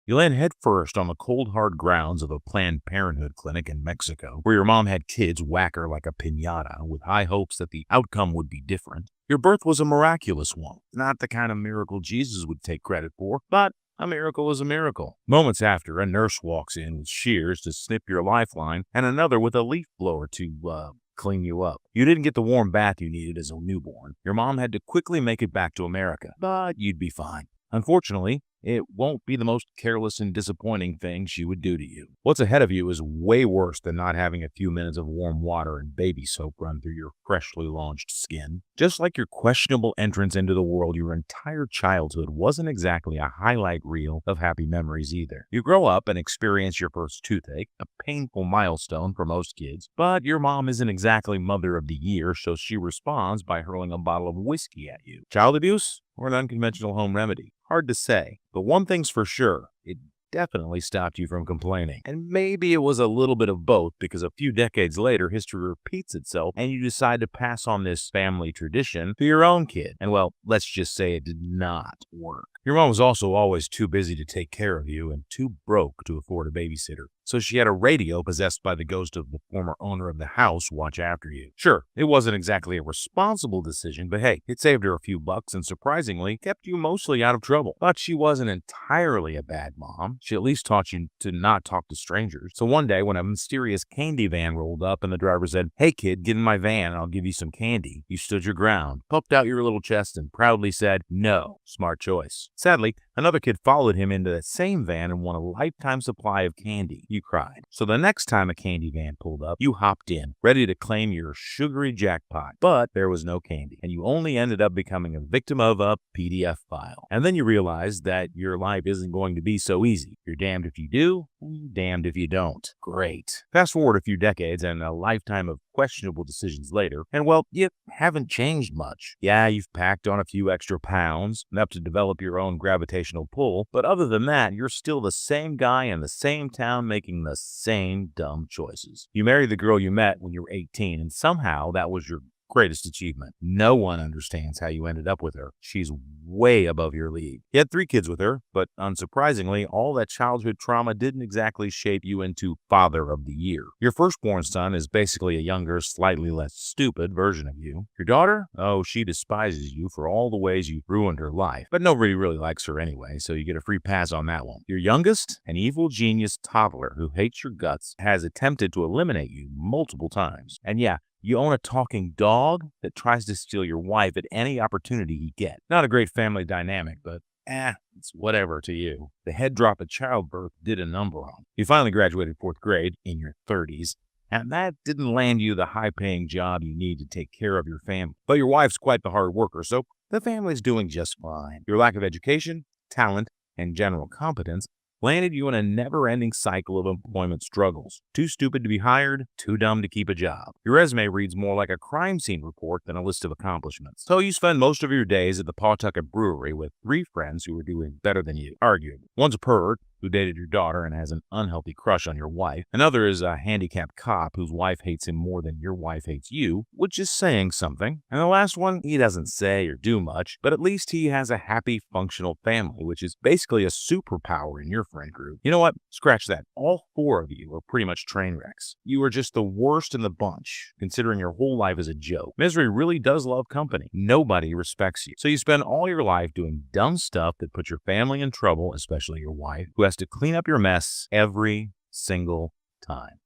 You land headfirst on the cold, hard grounds of a Planned Parenthood clinic in Mexico, where your mom had kids whack her like a piñata with high hopes that the outcome would be different. Your birth was a miraculous one, not the kind of miracle Jesus would take credit for, but a miracle is a miracle. Moments after, a nurse walks in with shears to snip your lifeline and another with a leaf blower to, clean you up. You didn't get the warm bath you needed as a newborn. Your mom had to quickly make it back to America, but you'd be fine. Unfortunately, it won't be the most careless and disappointing thing she would do to you. What's ahead of you is way worse than not having a few minutes of warm water and baby soap run through your freshly launched skin. Just like your questionable entrance into the world, your entire childhood wasn't exactly a highlight reel of happy memories either. You grow up and experience your first toothache, a painful milestone for most kids, but your mom isn't exactly Mother of the Year, so she responds by hurling a bottle of whiskey at you. Child abuse or an unconventional home remedy? Hard to say, but one thing's for sure, it definitely stopped you from complaining. And maybe it was a little bit of both, because a few decades later, history repeats itself and you decide to pass on this family tradition to your own kid. And well, let's just say it did not work. Your mom was also always too busy to take care of you and too broke to afford a babysitter. So she had a radio possessed by the ghost of the former owner of the house watch after you. Sure, it wasn't exactly a responsible decision, but hey, it saved her a few bucks and surprisingly kept you mostly out of trouble. But she wasn't entirely a bad mom. She at least taught you to not talk to strangers. So one day when a mysterious candy van rolled up and the driver said, "Hey kid, get in my van and I'll give you some candy," you stood your ground, puffed out your little chest and proudly said, "No." Smart choice. Sadly, another kid followed him into that same van and won a lifetime supply of candy. You cried. So the next time a candy van pulled up, you hopped in, ready to claim your sugary jackpot. But there was no candy, and you only ended up becoming a victim of a PDF file. And then you realized that your life isn't going to be so easy. You're damned if you do, and damned if you don't. Great. Fast forward a few decades and a lifetime of questionable decisions later, and well, you haven't changed much. Yeah, you've packed on a few extra pounds, enough to develop your own gravitational pull, but other than that, you're still the same guy in the same town making the same dumb choices. You married the girl you met when you were 18, and somehow that was your greatest achievement. No one understands how you ended up with her. She's way above your league. You had 3 kids with her, but unsurprisingly, all that childhood trauma didn't exactly shape you into Father of the Year. Your firstborn son is basically a younger, slightly less stupid version of you. Your daughter? Oh, she despises you for all the ways you ruined her life, but nobody really likes her anyway, so you get a free pass on that one. Your youngest? An evil genius toddler who hates your guts, has attempted to eliminate you multiple times. And yeah, you own a talking dog that tries to steal your wife at any opportunity you get. Not a great family dynamic, but it's whatever to you. The head drop at childbirth did a number on you. You finally graduated 4th grade in your 30s, and that didn't land you the high-paying job you need to take care of your family. But your wife's quite the hard worker, so the family's doing just fine. Your lack of education, talent, and general competence landed you in a never-ending cycle of employment struggles. Too stupid to be hired, too dumb to keep a job. Your resume reads more like a crime scene report than a list of accomplishments. So you spend most of your days at the Pawtucket Brewery with 3 friends who are doing better than you, arguing. One's a pervert who dated your daughter and has an unhealthy crush on your wife. Another is a handicapped cop whose wife hates him more than your wife hates you, which is saying something. And the last one, he doesn't say or do much, but at least he has a happy, functional family, which is basically a superpower in your friend group. You know what? Scratch that. All 4 of you are pretty much train wrecks. You are just the worst in the bunch, considering your whole life is a joke. Misery really does love company. Nobody respects you. So you spend all your life doing dumb stuff that puts your family in trouble, especially your wife, who has to clean up your mess every single time.